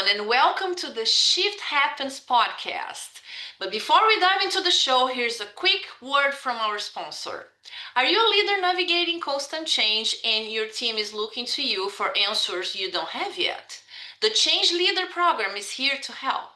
everyone, and welcome to the Shift Happens podcast. But before we dive into the show, here's a quick word from our sponsor. Are you a leader navigating constant change and your team is looking to you for answers you don't have yet? The Change Leader program is here to help.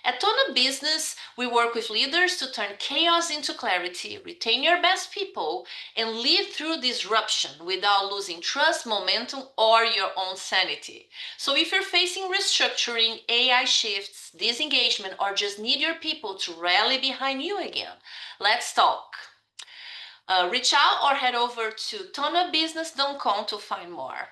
At Tona Business, we work with leaders to turn chaos into clarity, retain your best people, and lead through disruption without losing trust, momentum, or your own sanity. So if you're facing restructuring, AI shifts, disengagement, or just need your people to rally behind you again, let's talk. Reach out or head over to tonabusiness.com to find more.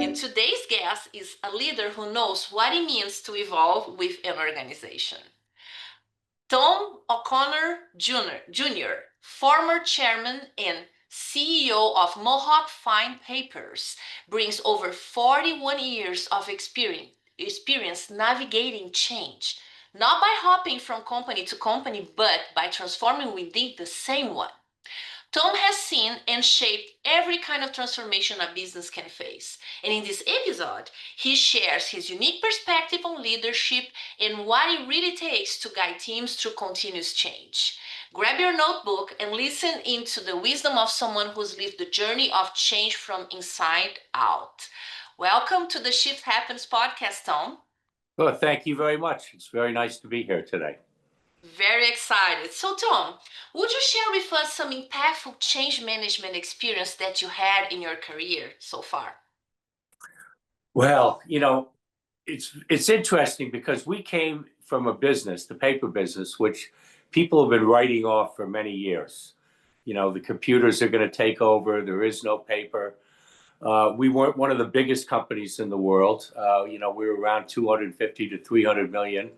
And today's guest is a leader who knows what it means to evolve with an organization. Tom O'Connor Jr., former chairman and CEO of Mohawk Fine Papers, brings over 41 years of experience navigating change, not by hopping from company to company, but by transforming within the same one. Tom has seen and shaped every kind of transformation a business can face. And in this episode, he shares his unique perspective on leadership and what it really takes to guide teams through continuous change. Grab your notebook and listen into the wisdom of someone who's lived the journey of change from inside out. Welcome to the Shift Happens podcast, Tom. Well, thank you very much. It's very nice to be here today. Very excited. So, Tom, would you share with us some impactful change management experience that you had in your career so far? Well, it's interesting because we came from a business, the paper business, which people have been writing off for many years. The computers are going to take over. There is no paper. We weren't one of the biggest companies in the world. We were around 250 to 300 million.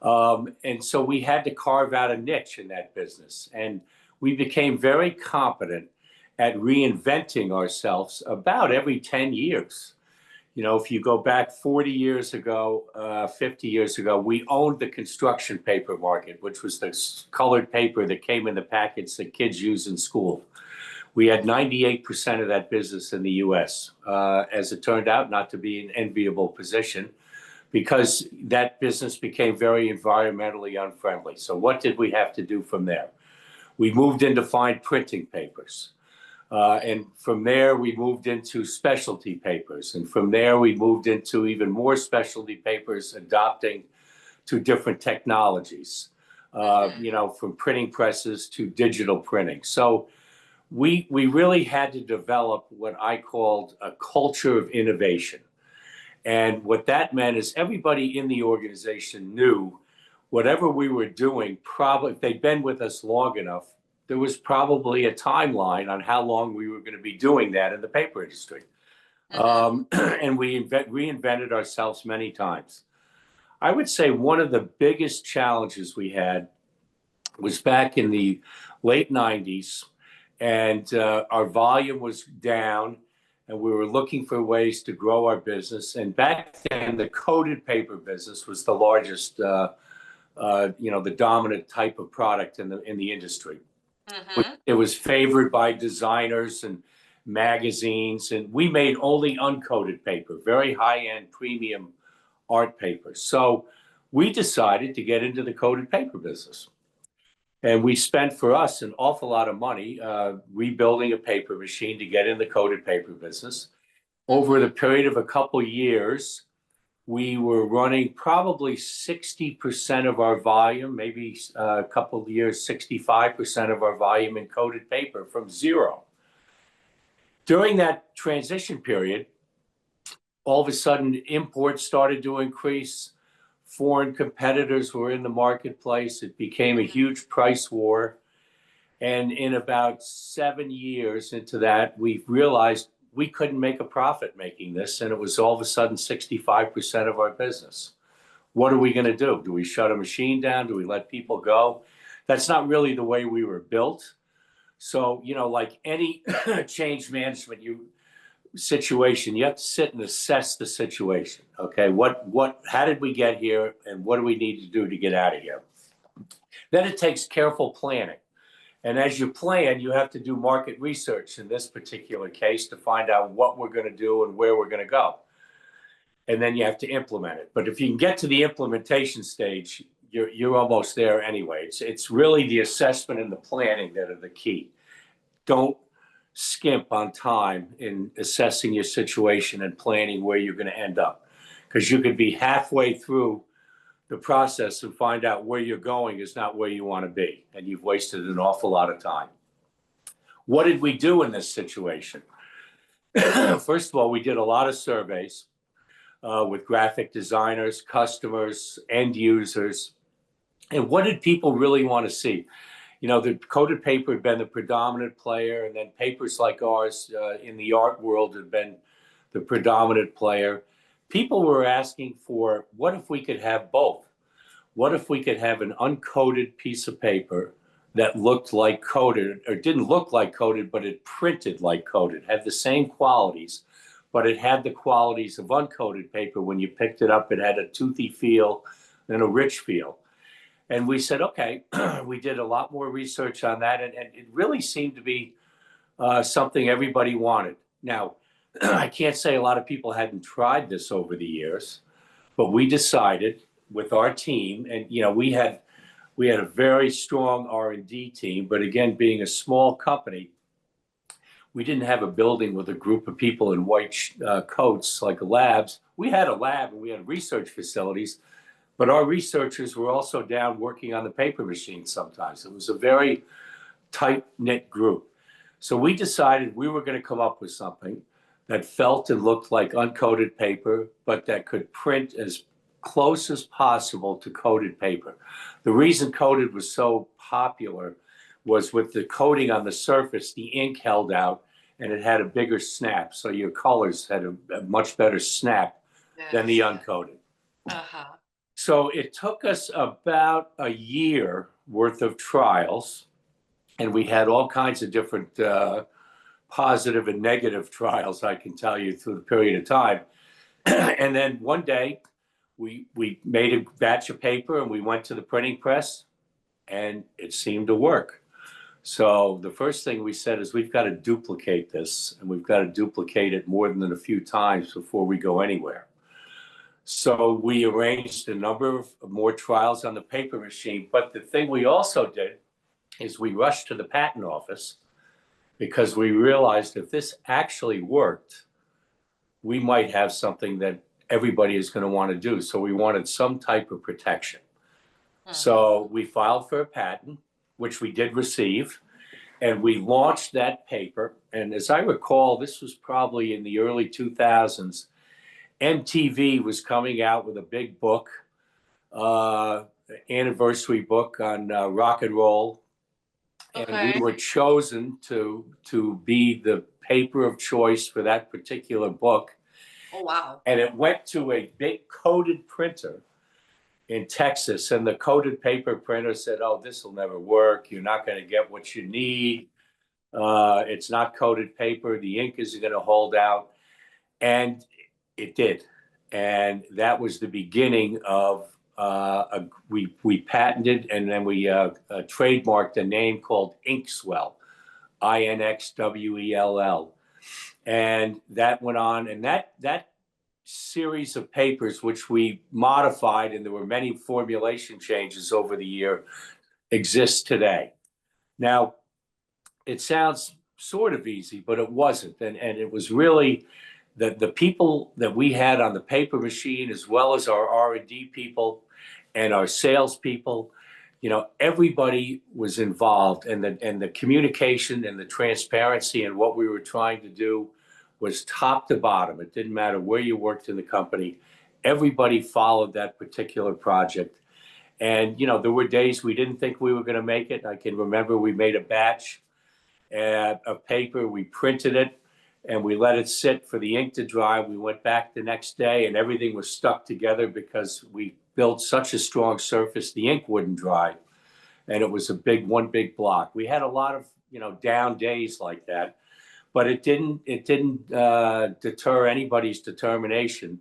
And so we had to carve out a niche in that business. And we became very competent at reinventing ourselves about every 10 years. If you go back 40 years ago, 50 years ago, we owned the construction paper market, which was the colored paper that came in the packets that kids use in school. We had 98% of that business in the US. As it turned out, not to be an enviable position, because that business became very environmentally unfriendly. So what did we have to do from there? We moved into fine printing papers. And from there, we moved into specialty papers. And from there, we moved into even more specialty papers, adopting to different technologies, from printing presses to digital printing. So we really had to develop what I called a culture of innovation. And what that meant is everybody in the organization knew whatever we were doing, probably if they'd been with us long enough, there was probably a timeline on how long we were going to be doing that in the paper industry. And we reinvented ourselves many times. I would say one of the biggest challenges we had was back in the late 90s, and our volume was down. And we were looking for ways to grow our business. And back then, the coated paper business was the largest, the dominant type of product in the industry. It was favored by designers and magazines, and we made only uncoated paper, very high-end premium art paper. So we decided to get into the coated paper business. And we spent, for us, an awful lot of money rebuilding a paper machine to get in the coated paper business. Over the period of a couple years, we were running probably 60% of our volume, maybe a couple of years, 65% of our volume in coated paper from zero. During that transition period, all of a sudden, imports started to increase. Foreign competitors were in the marketplace. It became a huge price war. And in about 7 years into that, we realized we couldn't make a profit making this. And it was all of a sudden 65% of our business. What are we going to do? Do we shut a machine down? Do we let people go? That's not really the way we were built. So, like any change management situation, you have to sit and assess the situation. Okay, how did we get here, and what do we need to do to get out of here? Then it takes careful planning. And as you plan, you have to do market research in this particular case to find out what we're going to do and where we're going to go. And then you have to implement it. But if you can get to the implementation stage, you're almost there anyway. It's really the assessment and the planning that are the key. Don't skimp on time in assessing your situation and planning where you're going to end up, because you could be halfway through the process and find out where you're going is not where you want to be, and you've wasted an awful lot of time. What did we do in this situation? First of all, we did a lot of surveys with graphic designers, customers, end users. And what did people really want to see? You know, the coated paper had been the predominant player, and then papers like ours in the art world had been the predominant player. People were asking for, what if we could have both? What if we could have an uncoated piece of paper that looked like coated, or didn't look like coated, but it printed like coated, had the same qualities, but it had the qualities of uncoated paper. When you picked it up, it had a toothy feel and a rich feel. And we said, okay, we did a lot more research on that, and it really seemed to be something everybody wanted. Now, I can't say a lot of people hadn't tried this over the years, but we decided with our team, and you know, we had a very strong R&D team, but again, being a small company, we didn't have a building with a group of people in white coats like labs. We had a lab and we had research facilities, but our researchers were also down working on the paper machine sometimes. It was a very tight-knit group. So we decided we were going to come up with something that felt and looked like uncoated paper, but that could print as close as possible to coated paper. The reason coated was so popular was with the coating on the surface, the ink held out and it had a bigger snap. So your colors had a much better snap than the uncoated. Uh-huh. So it took us about a year worth of trials, and we had all kinds of different positive and negative trials, I can tell you, through the period of time. And then one day we made a batch of paper and we went to the printing press and it seemed to work. So the first thing we said is we've got to duplicate this, and we've got to duplicate it more than a few times before we go anywhere. So we arranged a number of more trials on the paper machine. But the thing we also did is we rushed to the patent office because we realized if this actually worked, we might have something that everybody is going to want to do. So we wanted some type of protection. So we filed for a patent, which we did receive, and we launched that paper. And as I recall, this was probably in the early 2000s. MTV was coming out with a big book, anniversary book on rock and roll. Okay. And we were chosen to be the paper of choice for that particular book. Oh, wow. And it went to a big coated printer in Texas, and the coated paper printer said, oh, this will never work. You're not going to get what you need. It's not coated paper. The ink isn't going to hold out. And it did. And that was the beginning of, we patented, and then we trademarked a name called Inxwell, Inxwell. And that went on, and that series of papers, which we modified, and there were many formulation changes over the year, exists today. Now, it sounds sort of easy, but it wasn't. And it was really the people that we had on the paper machine, as well as our R&D people and our sales people, you know, everybody was involved, and the communication and the transparency and what we were trying to do was top to bottom. It didn't matter where you worked in the company. Everybody followed that particular project. And, you know, there were days we didn't think we were going to make it. I can remember we made a batch of paper, we printed it, and we let it sit for the ink to dry. We went back the next day and everything was stuck together because we built such a strong surface, the ink wouldn't dry. And it was one big block. We had a lot of, you know, down days like that, but it didn't deter anybody's determination.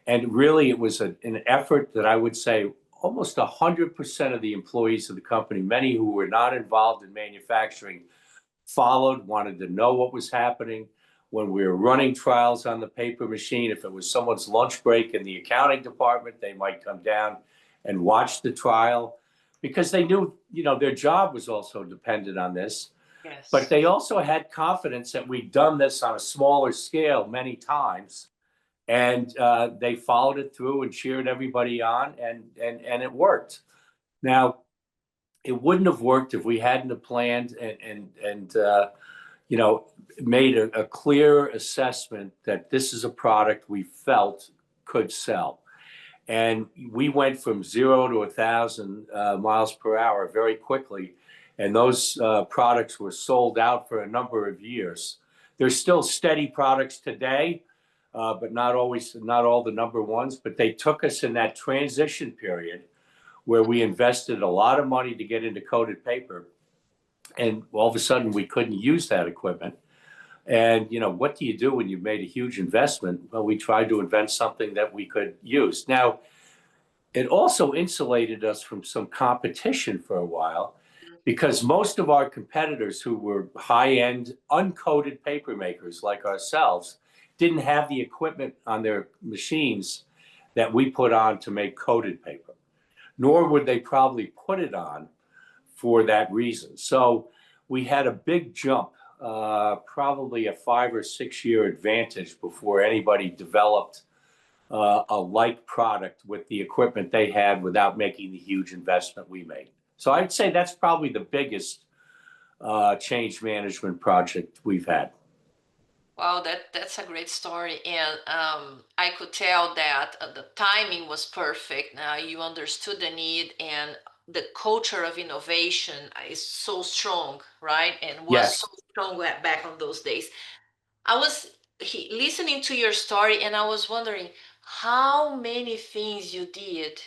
And really it was an effort that I would say almost 100% of the employees of the company, many who were not involved in manufacturing, followed, wanted to know what was happening. When we were running trials on the paper machine, if it was someone's lunch break in the accounting department, they might come down and watch the trial because they knew, their job was also dependent on this. Yes. But they also had confidence that we'd done this on a smaller scale many times, and they followed it through and cheered everybody on, and it worked. Now, it wouldn't have worked if we hadn't have planned and made a clear assessment that this is a product we felt could sell. And we went from 0 to 1,000 miles per hour very quickly. And those products were sold out for a number of years. There's still steady products today, but not all the number ones. But they took us in that transition period where we invested a lot of money to get into coated paper. And all of a sudden, we couldn't use that equipment. And, what do you do when you've made a huge investment? Well, we tried to invent something that we could use. Now, it also insulated us from some competition for a while because most of our competitors who were high-end uncoated paper makers like ourselves didn't have the equipment on their machines that we put on to make coated paper, nor would they probably put it on for that reason. So we had a big jump, probably a 5 or 6 year advantage before anybody developed a like product with the equipment they had without making the huge investment we made. So I'd say that's probably the biggest change management project we've had. Wow, that's a great story, and I could tell that the timing was perfect. You understood the need, and the culture of innovation is so strong, right? And was Yes. so strong back on those days. I was listening to your story, and I was wondering how many things you did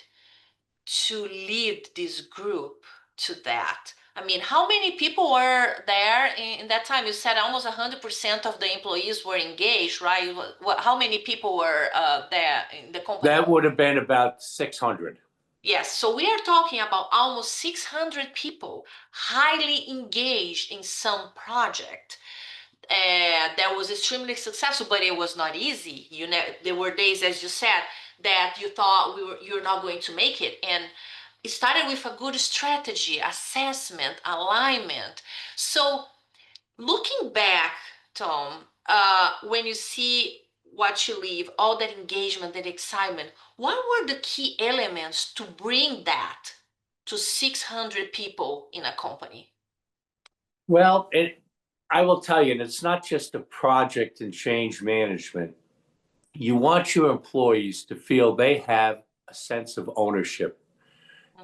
to lead this group to that. I mean, how many people were there in that time? You said almost 100% of the employees were engaged, right? How many people were there in the company? That would have been about 600. Yes, so we are talking about almost 600 people highly engaged in some project. That was extremely successful, but it was not easy. There were days, as you said, that you thought you're not going to make it, and it started with a good strategy, assessment, alignment. So, looking back, Tom, when you see what you leave, all that engagement, that excitement, what were the key elements to bring that to 600 people in a company? Well, I will tell you, and it's not just a project in change management. You want your employees to feel they have a sense of ownership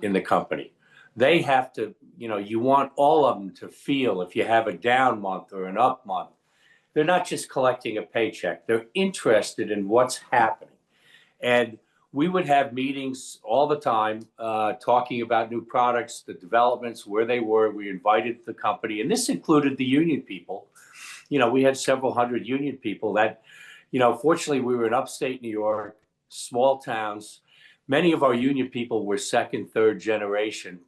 in the company. They have to, you want all of them to feel if you have a down month or an up month, they're not just collecting a paycheck. They're interested in what's happening. And we would have meetings all the time talking about new products, the developments, where they were. We invited the company, and this included the union people. We had several hundred union people that, fortunately, we were in upstate New York, small towns. Many of our union people were second, third generation.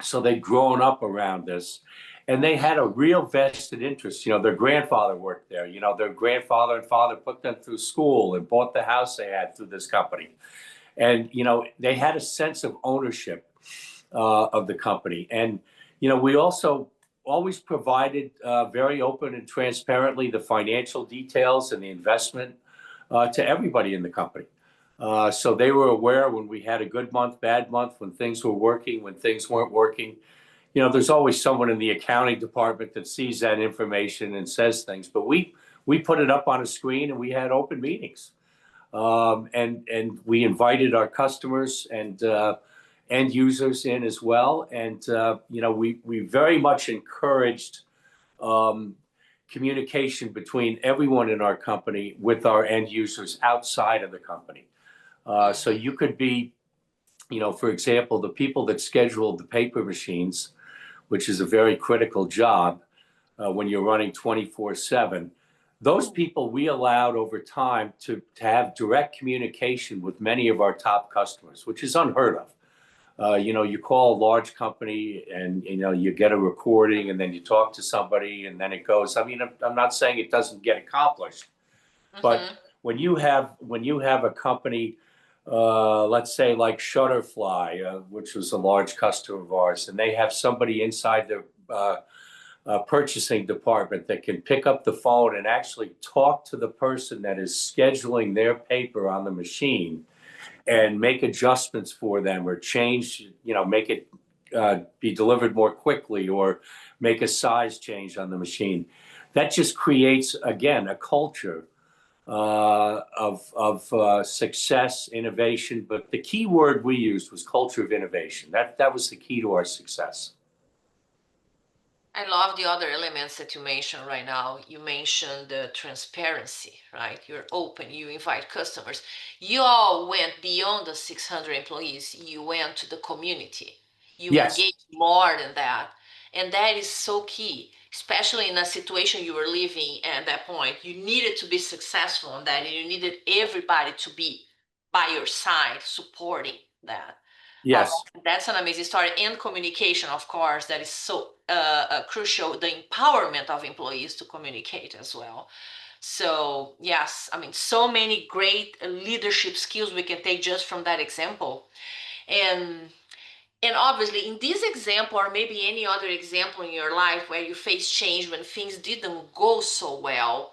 So they'd grown up around this. And they had a real vested interest. Their grandfather worked there. Their grandfather and father put them through school and bought the house they had through this company. And, they had a sense of ownership of the company. And, we also always provided very open and transparently the financial details and the investment to everybody in the company. So they were aware when we had a good month, bad month, when things were working, when things weren't working. There's always someone in the accounting department that sees that information and says things, but we put it up on a screen and we had open meetings. And we invited our customers and end users in as well. And, we very much encouraged communication between everyone in our company with our end users outside of the company. So you could be, for example, the people that scheduled the paper machines, which is a very critical job when you're running 24/7. Those people we allowed over time to have direct communication with many of our top customers, which is unheard of. You call a large company and, you get a recording and then you talk to somebody and then it goes. I mean, I'm not saying it doesn't get accomplished, but Mm-hmm. when you have a company, let's say like Shutterfly, which was a large customer of ours, and they have somebody inside the purchasing department that can pick up the phone and actually talk to the person that is scheduling their paper on the machine and make adjustments for them or change, make it be delivered more quickly or make a size change on the machine. That just creates, again, a culture of success, innovation. But the key word we used was culture of innovation. That was the key to our success. I love the other elements that you mentioned right now. You mentioned the transparency, right? You're open, you invite customers. You all went beyond the 600 employees, you went to the community. You Yes, engaged more than that. And that is so key, especially in a situation you were living at that point. You needed to be successful in that, and you needed everybody to be by your side supporting that. Oh, yes, that's an amazing story. And communication, of course, that is so crucial. The empowerment of employees to communicate as well. So, yes, I mean, so many great leadership skills we can take just from that example. And and obviously, in this example, or maybe any other example in your life where you face change when things didn't go so well,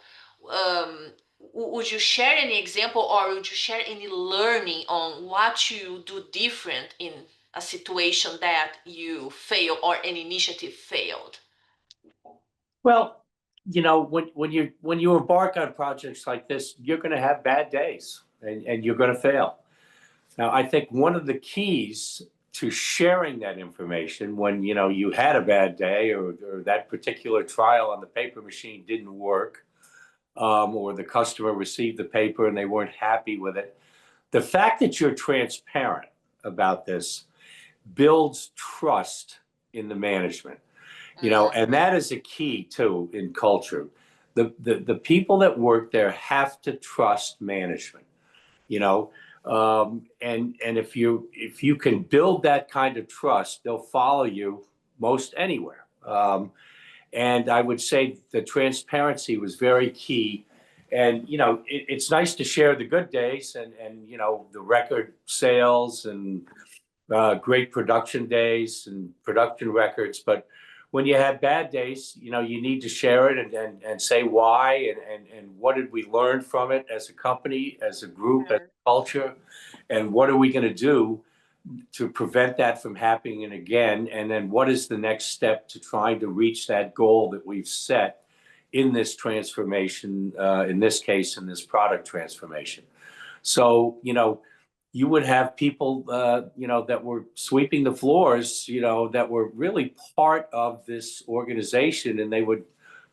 would you share any example or would you share any learning on what you do different in a situation that you fail or an initiative failed? well, when you embark on projects like this, you're going to have bad days and you're going to fail. Now, I think one of the keys to sharing that information when you had a bad day, or that particular trial on the paper machine didn't work, or the customer received the paper and they weren't happy with it. The fact that you're transparent about this builds trust in the management. And that is a key too in culture. The people that work there have to trust management. you know and if you can build that kind of trust, they'll follow you most anywhere. And I would say the transparency was very key. And it's nice to share the good days and the record sales and great production days and production records. But when you have bad days, you need to share it and say why and what did we learn from it as a company, as a group, as a culture, and what are we going to do to prevent that from happening again? And then what is the next step to trying to reach that goal that we've set in this transformation, in this case, in this product transformation? So, you would have people, that were sweeping the floors, that were really part of this organization, and they would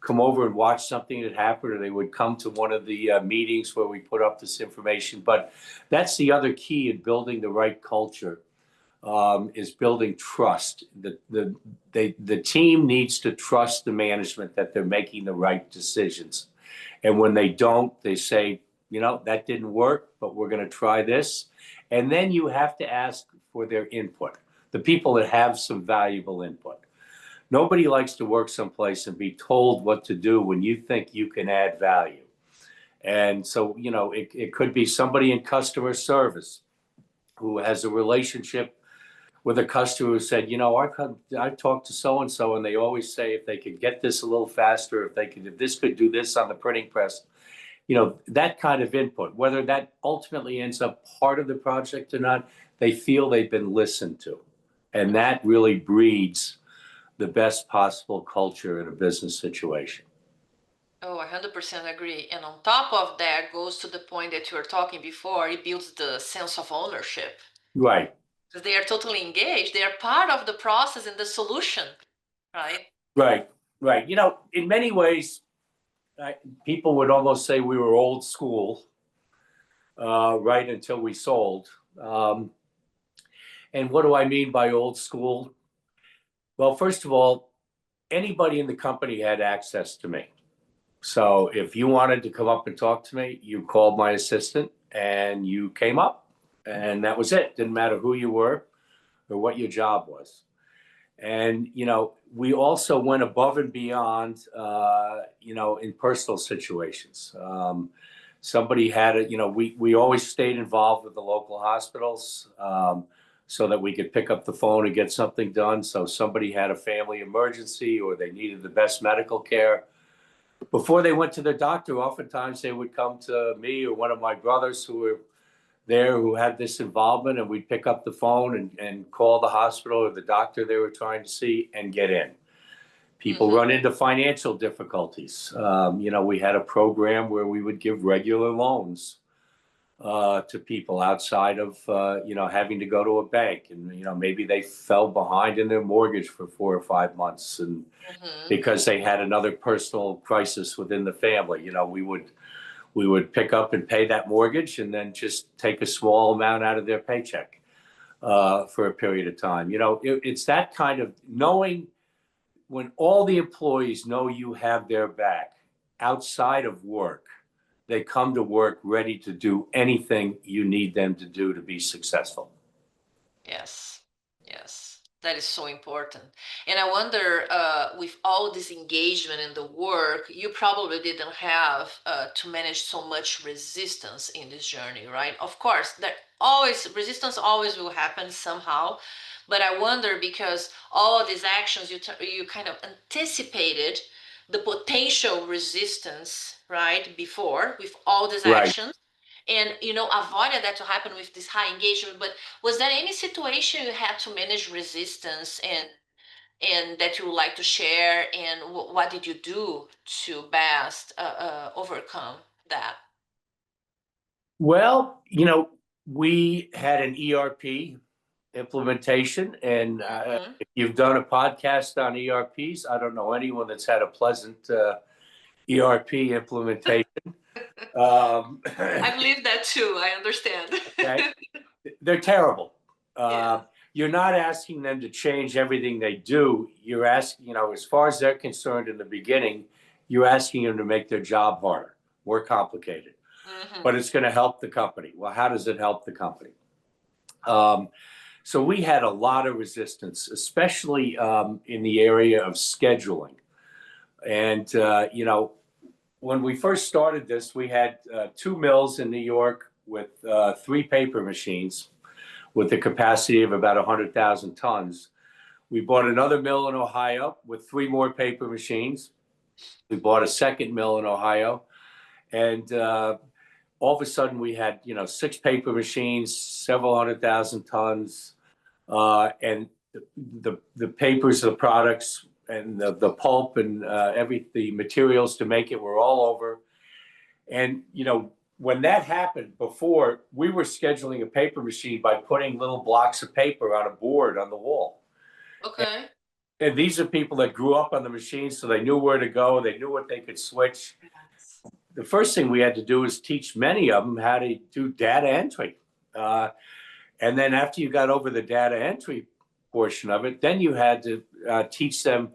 come over and watch something that happened, or they would come to one of the meetings where we put up this information. But that's the other key in building the right culture, is building trust. The team needs to trust the management that they're making the right decisions. And when they don't, they say, that didn't work, but we're going to try this. And then you have to ask for their input, the people that have some valuable input. Nobody likes to work someplace and be told what to do when you think you can add value. And so, it could be somebody in customer service who has a relationship with a customer who said, I've talked to so-and-so, and they always say if they could get this a little faster, if this could do this on the printing press, that kind of input, whether that ultimately ends up part of the project or not, they feel they've been listened to. And that really breeds the best possible culture in a business situation. Oh, I 100% agree. And on top of that, goes to the point that you were talking before, it builds the sense of ownership. Right, Because they are totally engaged. They are part of the process and the solution, right? right, right. In many ways, people would almost say we were old school, right until we sold. And what do I mean by old school? Well, first of all, anybody in the company had access to me. So if you wanted to come up and talk to me, you called my assistant and you came up, and that was it. Didn't matter who you were. or what your job was. And, we also went above and beyond, in personal situations. Somebody had it, we always stayed involved with the local hospitals, so that we could pick up the phone and get something done. So somebody had a family emergency or they needed the best medical care. Before they went to their doctor, oftentimes they would come to me or one of my brothers who were there who had this involvement, and we'd pick up the phone and call the hospital or the doctor they were trying to see and get in. People run into financial difficulties. We had a program where we would give regular loans to people outside of, having to go to a bank. And, maybe they fell behind in their mortgage for 4 or 5 months. And because they had another personal crisis within the family, we would pick up and pay that mortgage and then just take a small amount out of their paycheck for a period of time. It's that kind of knowing when all the employees know you have their back outside of work, they come to work ready to do anything you need them to do to be successful. Yes, yes, that is so important. And I wonder, with all this engagement in the work, you probably didn't have to manage so much resistance in this journey, right? Of course, resistance always will happen somehow, but I wonder because all these actions you kind of anticipated the potential resistance, right, before with all these Right. actions and avoided that to happen with this high engagement. But was there any situation you had to manage resistance and that you would like to share, and what did you do to best overcome that? Well, we had an ERP implementation, and Mhm. if you've done a podcast on ERPs, I don't know anyone that's had a pleasant ERP implementation. I've lived that too, I understand. Okay, they're terrible. Yeah. You're not asking them to change everything they do. You're asking, as far as they're concerned in the beginning, you're asking them to make their job harder, more complicated. But Hmm. it's going to help the company. Well, how does it help the company? So we had a lot of resistance, especially in the area of scheduling. And, when we first started this, we had 2 mills in New York with 3 paper machines with a capacity of about 100,000 tons. We bought another mill in Ohio with 3 more paper machines. We bought a second mill in Ohio. And all of a sudden we had, 6 paper machines, several 100,000 tons, and the papers, the products, and the pulp and the materials to make it were all over. And when that happened, before we were scheduling a paper machine by putting little blocks of paper on a board on the wall. Okay. And these are people that grew up on the machine, so they knew where to go, they knew what they could switch. Yes. The first thing we had to do is teach many of them how to do data entry. And then after you got over the data entry portion of it, then you had to teach them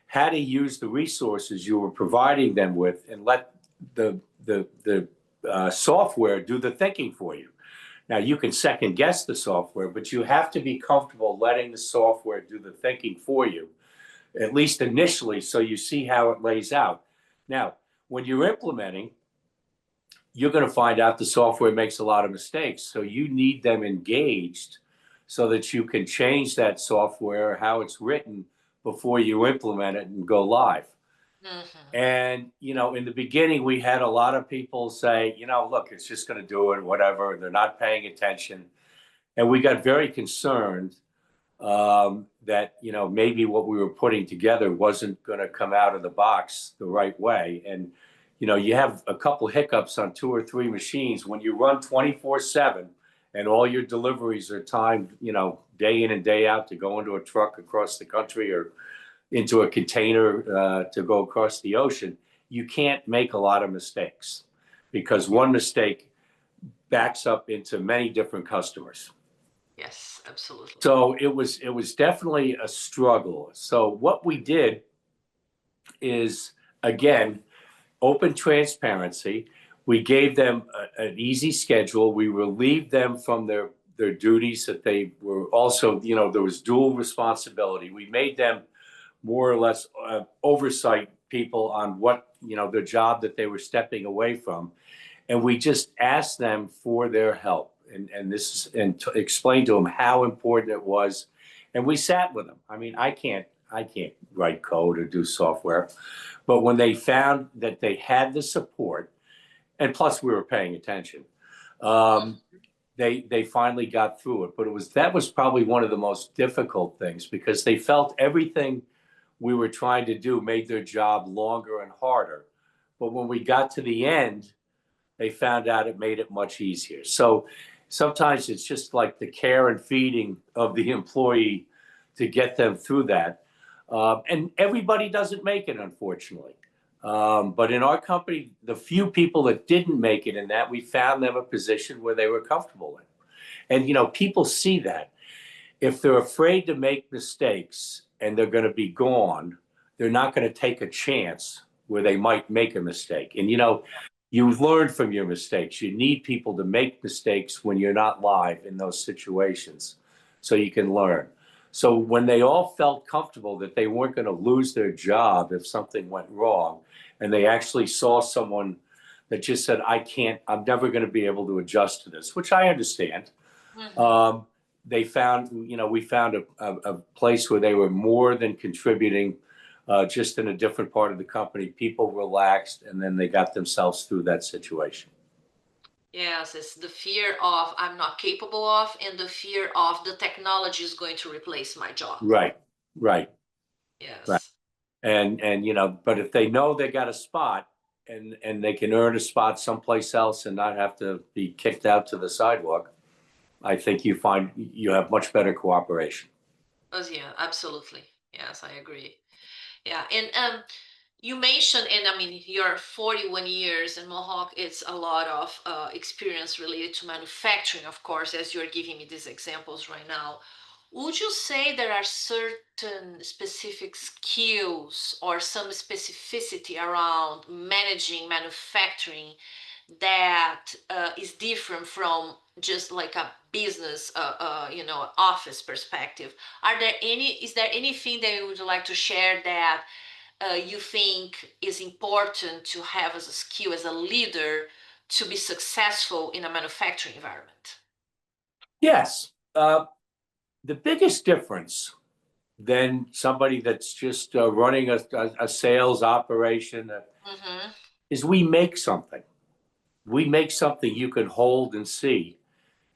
how to use the resources you were providing them with and let the software do the thinking for you. Now, you can second guess the software, but you have to be comfortable letting the software do the thinking for you, at least initially, so you see how it lays out. Now, when you're implementing, you're going to find out the software makes a lot of mistakes. So you need them engaged so that you can change that software, how it's written, before you implement it and go live. Hmm. And, in the beginning, we had a lot of people say, look, it's just going to do it, whatever. They're not paying attention. And we got very concerned that, maybe what we were putting together wasn't going to come out of the box the right way. And, you have a couple hiccups on 2 or 3 machines. When you run 24/7 and all your deliveries are timed, day in and day out to go into a truck across the country or into a container to go across the ocean, you can't make a lot of mistakes because one mistake backs up into many different customers. Yes, absolutely. So it was definitely a struggle. So what we did is, again, open transparency. We gave them an easy schedule. We relieved them from their duties, that they were also, there was dual responsibility. We made them more or less oversight people on what, the job that they were stepping away from. And we just asked them for their help and explained to them how important it was. And we sat with them. I mean, I can't write code or do software, but when they found that they had the support, and plus we were paying attention, they finally got through it. But that was probably one of the most difficult things, because they felt everything we were trying to do made their job longer and harder. But when we got to the end, they found out it made it much easier. So sometimes it's just like the care and feeding of the employee to get them through that. And everybody doesn't make it, unfortunately. But in our company, the few people that didn't make it in that, we found them a position where they were comfortable in. And, people see that. If they're afraid to make mistakes and they're going to be gone, they're not going to take a chance where they might make a mistake. And, you've learned from your mistakes. You need people to make mistakes when you're not live in those situations so you can learn. So when they all felt comfortable that they weren't going to lose their job if something went wrong, and they actually saw someone that just said, I'm never going to be able to adjust to this, which I understand. Mhm. We found a place where they were more than contributing, just in a different part of the company. People relaxed, and then they got themselves through that situation. Yes, it's the fear of I'm not capable of, and the fear of the technology is going to replace my job. Right, right, right. Yes. And but if they know they got a spot, and they can earn a spot someplace else and not have to be kicked out to the sidewalk, I think you find you have much better cooperation. Yeah, absolutely. Yes, I agree. Yeah, and you mentioned, and I mean, you're 41 years in Mohawk. It's a lot of experience related to manufacturing, of course, as you're giving me these examples right now. Would you say there are certain specific skills or some specificity around managing manufacturing that is different from just like a business, office perspective? Is there anything that you would like to share that you think is important to have as a skill as a leader to be successful in a manufacturing environment? Yes. The biggest difference than somebody that's just running a sales operation Mm-hmm. is we make something. We make something you can hold and see,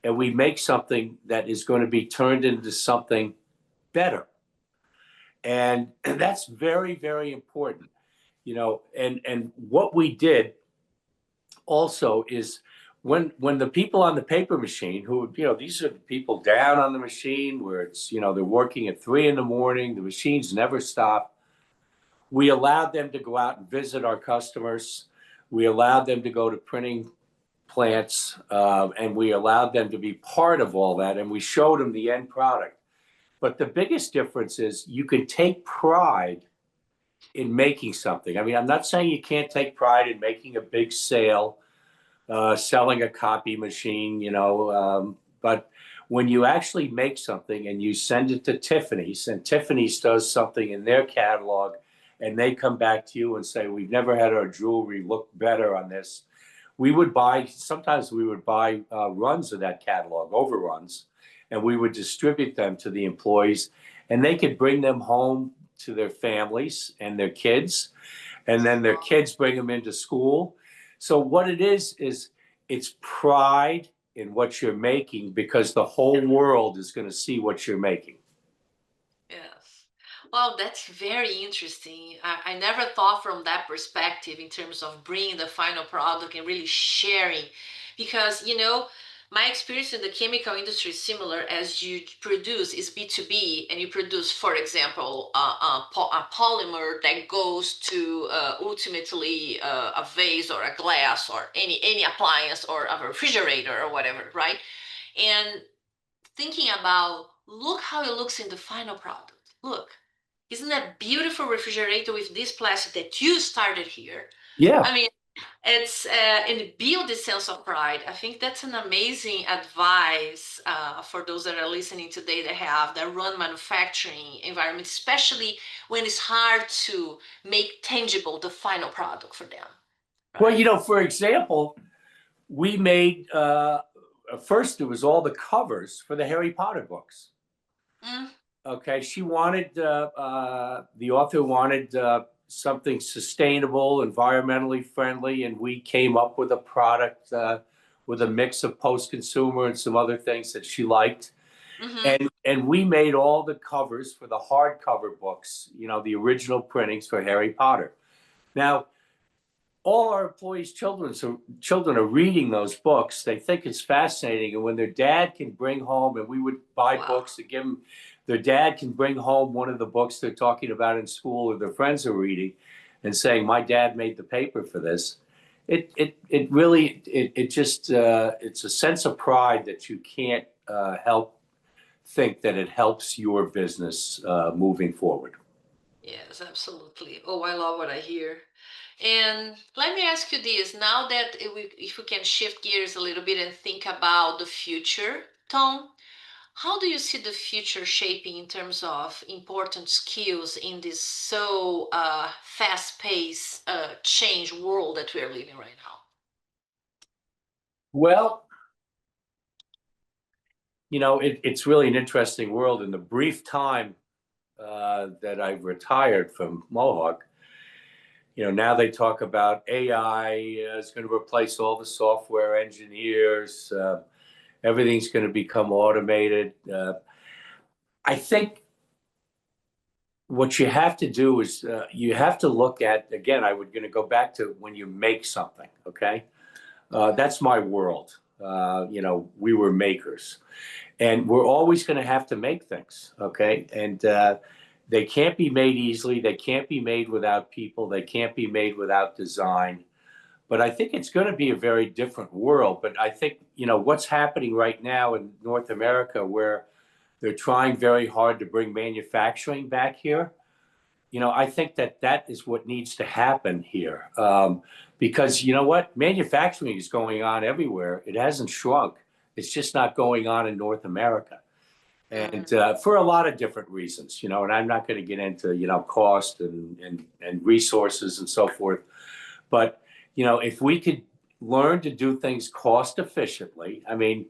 and we make something that is going to be turned into something better. And that's very, very important. And what we did also is, when the people on the paper machine, who, these are the people down on the machine where it's, they're working at 3 a.m, the machines never stop. We allowed them to go out and visit our customers. We allowed them to go to printing plants, and we allowed them to be part of all that, and we showed them the end product. But the biggest difference is you can take pride in making something. I mean, I'm not saying you can't take pride in making a big sale, selling a copy machine, but when you actually make something and you send it to Tiffany's, and Tiffany's does something in their catalog, and they come back to you and say, we've never had our jewelry look better on this. Sometimes we would buy runs of that catalog, overruns, and we would distribute them to the employees, and they could bring them home to their families and their kids, and then their kids bring them into school. So what it is it's pride in what you're making, because the whole world is going to see what you're making. Yes. Well, that's very interesting. I never thought from that perspective in terms of bringing the final product and really sharing. Because, my experience in the chemical industry is similar. As you produce is B2B, and you produce, for example, a polymer that goes to ultimately a vase or a glass or any appliance or a refrigerator or whatever, right? And thinking about, look how it looks in the final product. Look, isn't that beautiful refrigerator with this plastic that you started here? Yeah. I mean, It's and build a sense of pride. I think that's an amazing advice for those that are listening today that run manufacturing environment, especially when it's hard to make tangible the final product for them, Well, right? for example, we made first it was all the covers for the Harry Potter books. Mm, Okay, she wanted the author wanted something sustainable, environmentally friendly, and we came up with a product with a mix of post-consumer and some other things that she liked. hmm. And we made all the covers for the hardcover books, the original printings for Harry Potter. Now, all our employees' children are reading those books. They think it's fascinating, and when their dad can bring home, and we would buy Wow. books to give them, their dad can bring home one of the books they're talking about in school or their friends are reading, and saying, "My dad made the paper for this." It really it just it's a sense of pride that you can't help think that it helps your business moving forward. Yes, absolutely. Oh, I love what I hear. And let me ask you this now that if we can shift gears a little bit and think about the future, Tom, how do you see the future shaping in terms of important skills in this so fast-paced change world that we are living right now? Well, it's really an interesting world. In the brief time that I've retired from Mohawk, now they talk about AI is going to replace all the software engineers. Everything's going to become automated. I think what you have to do is you have to look at, again, I would going to go back to when you make something, okay? Mhm. That's my world. We were makers. And we're always going to have to make things, okay? And they can't be made easily. They can't be made without people. They can't be made without design. But I think it's going to be a very different world. But I think, what's happening right now in North America, where they're trying very hard to bring manufacturing back here. I think that is what needs to happen here. Because you know what? Manufacturing is going on everywhere. It hasn't shrunk. It's just not going on in North America. And Mhm. for a lot of different reasons, and I'm not going to get into, cost and resources and so forth. But, if we could learn to do things cost efficiently, I mean,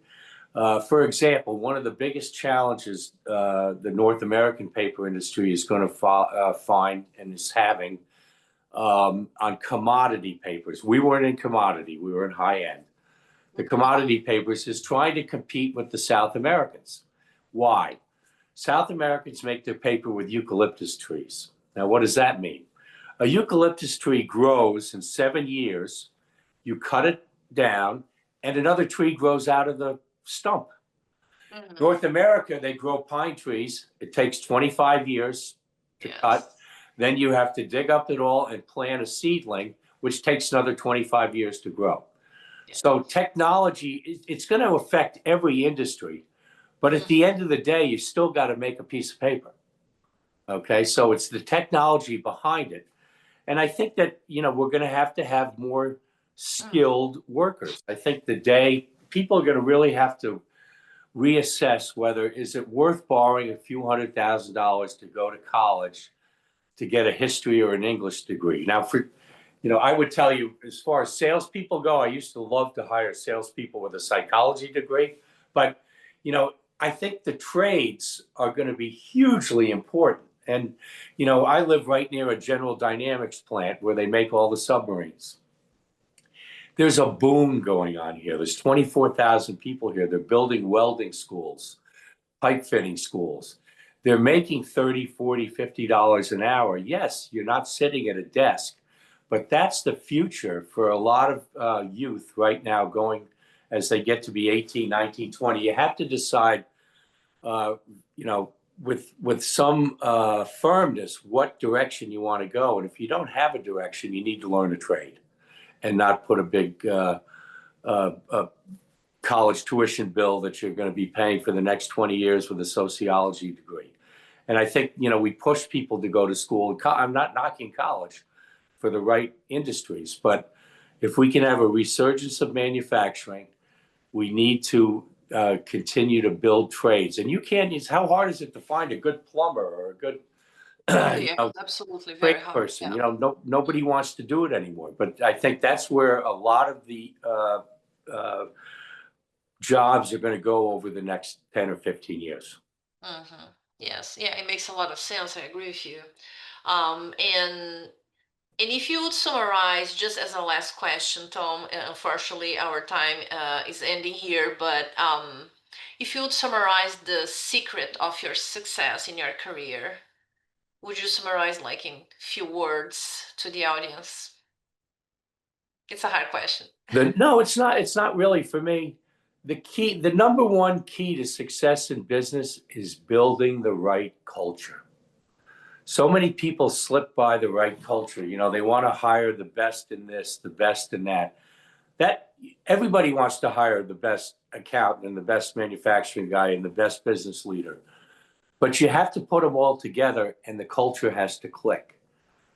for example, one of the biggest challenges the North American paper industry is going to find and is having on commodity papers. We weren't in commodity, we were in high end. The Mhm. commodity papers is trying to compete with the South Americans. Why? South Americans make their paper with eucalyptus trees. Now, what does that mean? A eucalyptus tree grows in 7 years, you cut it down, and another tree grows out of the stump. Mhm. North America, they grow pine trees. It takes 25 years to cut. Yes. Then you have to dig up it all and plant a seedling, which takes another 25 years to grow. So Yes. technology, it's going to affect every industry. But at the Mhm. end of the day, you still got to make a piece of paper. Okay. So it's the technology behind it. And I think that, we're going to have more Mm. skilled workers. I think the day people are going to really have to reassess whether is it worth borrowing a few $100,000 to go to college to get a history or an English degree. Now, I would tell you, as far as salespeople go, I used to love to hire salespeople with a psychology degree, but I think the trades are going to be hugely important. And I live right near a General Dynamics plant where they make all the submarines. There's a boom going on here. There's 24,000 people here. They're building welding schools, pipe fitting schools. They're making 30, 40, $50 an hour. Yes, you're not sitting at a desk, but that's the future for a lot of youth right now going as they get to be 18, 19, 20. You have to decide, uh, you know, with some firmness, what direction you want to go. And if you don't have a direction, you need to learn a trade and not put a big uh, college tuition bill that you're going to be paying for the next 20 years with a sociology degree. And I think, we push people to go to school. I'm not knocking college for the right industries, but if we can have a resurgence of manufacturing, we need to continue to build trades. And you can't use, how hard is it to find a good plumber or a good Oh you yeah, know, absolutely very trade hard. person? Yeah. You know, nobody wants to do it anymore. But I think that's where a lot of the jobs are going to go over the next 10 or 15 years. Mm-hmm. Yes, yeah, it makes a lot of sense. I agree with you. And if you would summarize, just as a last question, Tom, unfortunately our time is ending here, but if you would summarize the secret of your success in your career, would you summarize like in few words to the audience? It's a hard question. No, it's not. It's not really for me. The number one key to success in business is building the right culture. So many people slip by the right culture. You know, they want to hire the best in this, the best in that. That everybody wants to hire the best accountant and the best manufacturing guy and the best business leader. But you have to put them all together and the culture has to click.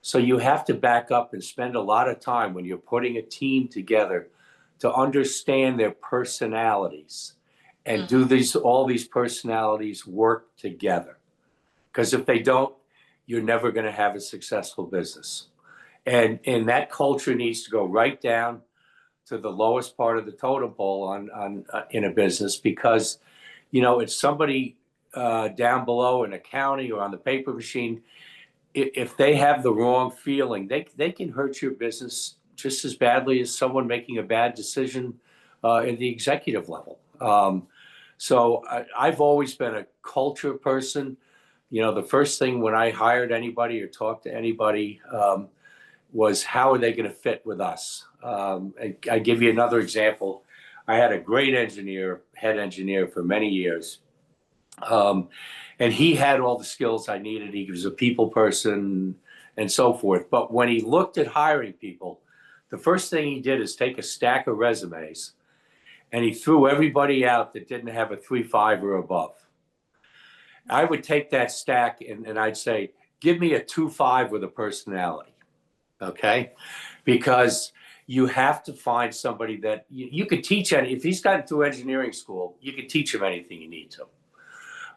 So you have to back up and spend a lot of time when you're putting a team together to understand their personalities and do all these personalities work together. Because if they don't, you're never going to have a successful business. And that culture needs to go right down to the lowest part of the totem pole on in a business, because you know it's somebody down below in accounting or on the paper machine. If they have the wrong feeling, they can hurt your business just as badly as someone making a bad decision in the executive level. So I've always been a culture person. You know, the first thing when I hired anybody or talked to anybody was how are they going to fit with us? I give you another example. I had a great engineer, head engineer for many years. And he had all the skills I needed. He was a people person and so forth. But when he looked at hiring people, the first thing he did is take a stack of resumes and he threw everybody out that didn't have a 3.5 or above. I would take that stack and I'd say, give me a 2.5 with a personality. Okay. Because you have to find somebody that you could teach. If he's gotten through engineering school, you can teach him anything you need to.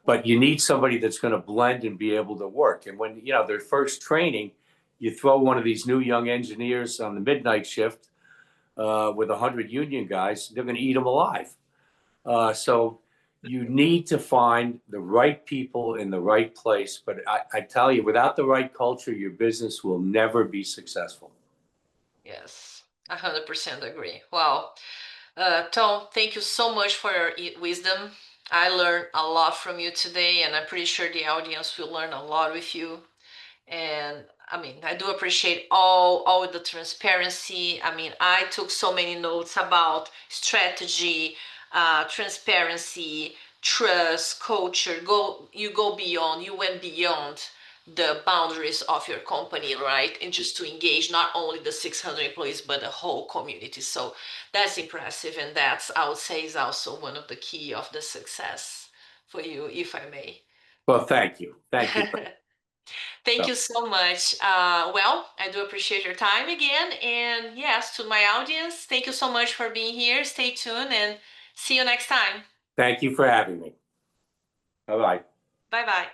But you need somebody that's going to blend and be able to work. And when, you know, their first training, you throw one of these new young engineers on the midnight shift with 100 union guys, they're going to eat them alive. So you need to find the right people in the right place. But I tell you, without the right culture, your business will never be successful. Yes, 100% agree. Wow. Tom, thank you so much for your wisdom. I learned a lot from you today, and I'm pretty sure the audience will learn a lot with you. And I mean, I do appreciate all the transparency. I mean, I took so many notes about strategy, transparency, trust, culture. You went beyond the boundaries of your company, right? And just to engage not only the 600 employees, but the whole community. So that's impressive. And that's, I would say, is also one of the key of the success for you, if I may. Well, thank you. Thank you. Thank you so much. Well, I do appreciate your time again. And yes, to my audience, thank you so much for being here. Stay tuned and see you next time. Thank you for having me. Bye-bye. Bye bye.